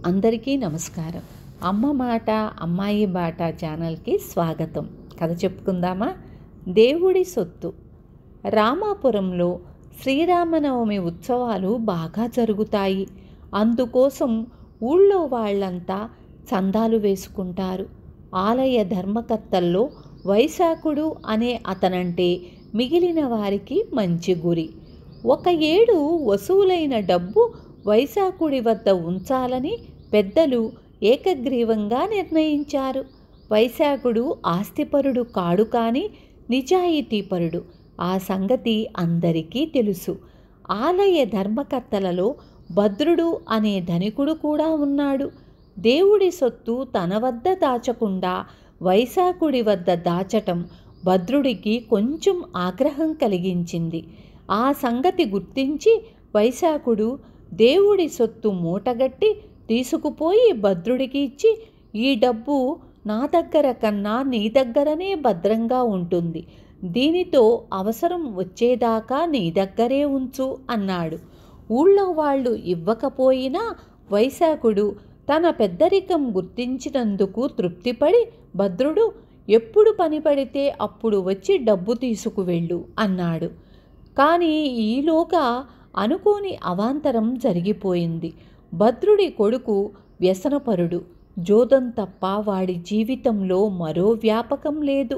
అందరికీ నమస్కారం. అమ్మ మాట అమ్మాయి బాట ఛానల్కి స్వాగతం. కథ చెప్పుకుందామా? దేవుడి సొత్తు. రామాపురంలో శ్రీరామనవమి ఉత్సవాలు బాగా జరుగుతాయి. అందుకోసం ఊళ్ళో వాళ్ళంతా చందాలు వేసుకుంటారు. ఆలయ ధర్మకర్తల్లో వైశాఖుడు అనే అతనంటే మిగిలిన వారికి మంచి గురి. ఒక ఏడు వసూలైన డబ్బు వైశాఖుడి వద్ద ఉంచాలని పెద్దలు ఏకగ్రీవంగా నిర్ణయించారు. వైశాఖుడు ఆస్తిపరుడు కాడు, కానీ నిజాయితీపరుడు. ఆ సంగతి అందరికీ తెలుసు. ఆలయ ధర్మకర్తలలో భద్రుడు అనే ధనికుడు కూడా ఉన్నాడు. దేవుడి సొత్తు తన వద్ద దాచకుండా వైశాఖుడి వద్ద దాచటం భద్రుడికి కొంచెం ఆగ్రహం కలిగించింది. ఆ సంగతి గుర్తించి వైశాఖుడు దేవుడి సొత్తు మూటగట్టి తీసుకుపోయి భద్రుడికి ఇచ్చి, ఈ డబ్బు నా దగ్గర కన్నా నీ దగ్గరనే భద్రంగా ఉంటుంది, దీనితో అవసరం వచ్చేదాకా నీ దగ్గరే ఉంచు అన్నాడు. ఊళ్ళో వాళ్ళు ఇవ్వకపోయినా వైశాఖుడు తన పెద్దరికం గుర్తించినందుకు తృప్తిపడి, భద్రుడు ఎప్పుడు పని పడితే అప్పుడు వచ్చి డబ్బు తీసుకువెళ్ళు అన్నాడు. కానీ ఈలోగా అనుకోని అవాంతరం జరిగిపోయింది. భద్రుడి కొడుకు వ్యసనపరుడు. జోదం తప్ప వాడి జీవితంలో మరో వ్యాపకం లేదు.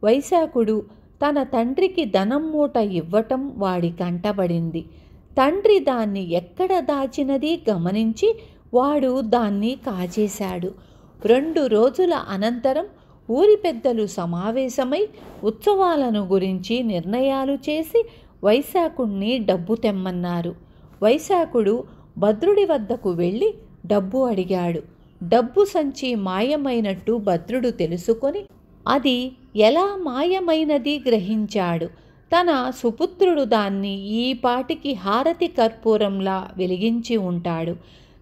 వైశాఖుడు తన తండ్రికి ధనం మూట ఇవ్వటం వాడి కంటబడింది. తండ్రి దాన్ని ఎక్కడ దాచినది గమనించి వాడు దాన్ని కాజేశాడు. 2 రోజుల అనంతరం ఊరి పెద్దలు సమావేశమై ఉత్సవాలను గురించి నిర్ణయాలు చేసి వైశాఖుణ్ణి డబ్బు తెమ్మన్నారు. వైశాఖుడు భద్రుడి వద్దకు వెళ్ళి డబ్బు అడిగాడు. డబ్బు సంచి మాయమైనట్టు భద్రుడు తెలుసుకొని అది ఎలా మాయమైనది గ్రహించాడు. తన సుపుత్రుడు దాన్ని ఈ పాటికి హారతి కర్పూరంలా వెలిగించి ఉంటాడు.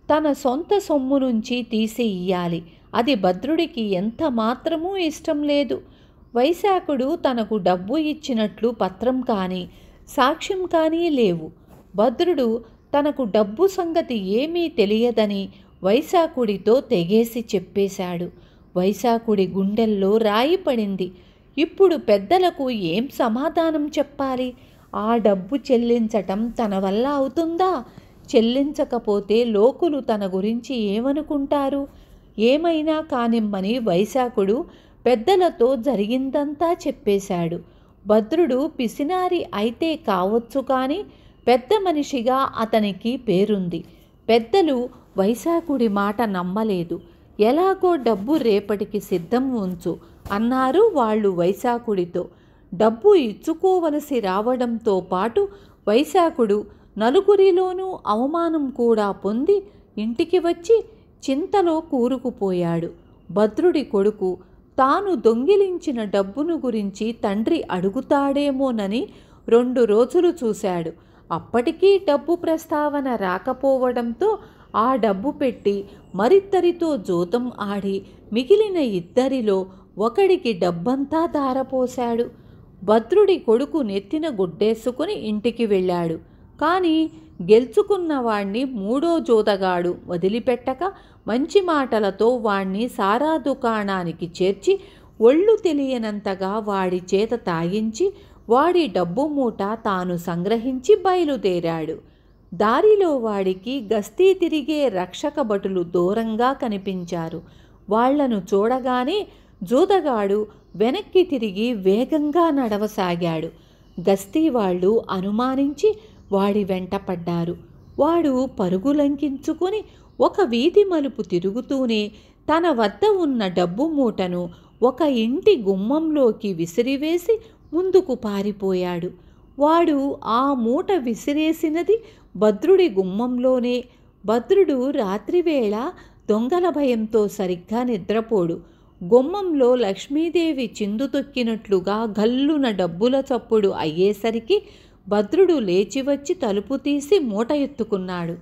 తన సొంత సొమ్ము నుంచి తీసి ఇయ్యాలి. అది భద్రుడికి ఎంత మాత్రమూ ఇష్టం లేదు. వైశాఖుడు తనకు డబ్బు ఇచ్చినట్లు పత్రం కానీ సాక్ష్యం కానీ లేవు. భద్రుడు తనకు డబ్బు సంగతి ఏమీ తెలియదని వైశాఖుడితో తెగేసి చెప్పేశాడు. వైశాఖుడి గుండెల్లో రాయి పడింది. ఇప్పుడు పెద్దలకు ఏం సమాధానం చెప్పాలి? ఆ డబ్బు చెల్లించటం తన వల్ల అవుతుందా? చెల్లించకపోతే లోకులు తన గురించి ఏమనుకుంటారు? ఏమైనా కానిమ్మని వైశాఖుడు పెద్దలతో జరిగిందంతా చెప్పేశాడు. భద్రుడు పిసినారి అయితే కావచ్చు, కానీ పెద్ద మనిషిగా అతనికి పేరుంది. పెద్దలు వైశాఖుడి మాట నమ్మలేదు. ఎలాగో డబ్బు రేపటికి సిద్ధం ఉంచు అన్నారు వాళ్ళు వైశాఖుడితో. డబ్బు ఇచ్చుకోవలసి రావడంతో పాటు వైశాఖుడు నలుగురిలోనూ అవమానం కూడా పొంది ఇంటికి వచ్చి చింతలో కూరుకుపోయాడు. భద్రుడి కొడుకు తాను దొంగిలించిన డబ్బును గురించి తండ్రి అడుగుతాడేమోనని 2 రోజులు చూశాడు. అప్పటికీ డబ్బు ప్రస్తావన రాకపోవడంతో ఆ డబ్బు పెట్టి మరిద్దరితో జోతం ఆడి మిగిలిన ఇద్దరిలో ఒకడికి డబ్బంతా ధారపోశాడు. భద్రుడి కొడుకు నెత్తిన గుడ్డేసుకుని ఇంటికి వెళ్ళాడు. కానీ గెలుచుకున్న వాణ్ణి 3వ జోతగాడు వదిలిపెట్టక మంచి మాటలతో వాణ్ణి సారా దుకాణానికి చేర్చి ఒళ్ళు తెలియనంతగా వాడి చేత తాగించి వాడి డబ్బు మూట తాను సంగ్రహించి బయలుదేరాడు. దారిలో వాడికి గస్తీ తిరిగే రక్షక భటులు దూరంగా కనిపించారు. వాళ్లను చూడగానే జూదగాడు వెనక్కి తిరిగి వేగంగా నడవసాగాడు. గస్తీ వాళ్ళు అనుమానించి వాడి వెంట పడ్డారు. వాడు పరుగులంకించుకొని ఒక వీధి మలుపు తిరుగుతూనే తన వద్ద ఉన్న డబ్బు మూటను ఒక ఇంటి గుమ్మంలోకి విసిరివేసి ముందుకు పారిపోయాడు. వాడు ఆ మూట విసిరేసినది భద్రుడి గుమ్మంలోనే. భద్రుడు రాత్రివేళ దొంగల భయంతో సరిగ్గా నిద్రపోడు. గుమ్మంలో లక్ష్మీదేవి చిందు తొక్కినట్లుగా గల్లున డబ్బుల చప్పుడు అయ్యేసరికి భద్రుడు లేచి వచ్చి తలుపు తీసి మూట ఎత్తుకున్నాడు.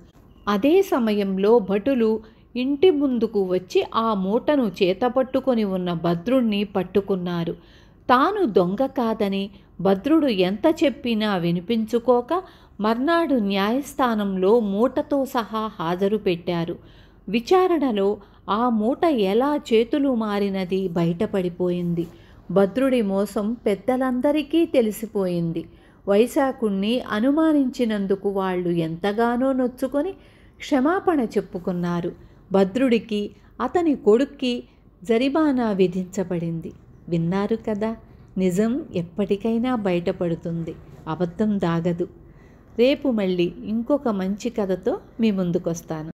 అదే సమయంలో భటులు ఇంటి ముందుకు వచ్చి ఆ మూటను చేతపట్టుకొని ఉన్న భద్రుణ్ణి పట్టుకున్నారు. తాను దొంగ కాదని భద్రుడు ఎంత చెప్పినా వినిపించుకోక మర్నాడు న్యాయస్థానంలో మూటతో సహా హాజరు పెట్టారు. విచారణలో ఆ మూట ఎలా చేతులు మారినది బయటపడిపోయింది. భద్రుడి మోసం పెద్దలందరికీ తెలిసిపోయింది. వైశాఖుణ్ణి అనుమానించినందుకు వాళ్ళు ఎంతగానో నొచ్చుకొని క్షమాపణ చెప్పుకున్నారు. భద్రుడికి అతని కొడుక్కి జరిమానా విధించబడింది. విన్నారు కదా, నిజం ఎప్పటికైనా బయటపడుతుంది, అబద్ధం దాగదు. రేపు మళ్ళీ ఇంకొక మంచి కథతో మీ ముందుకొస్తాను.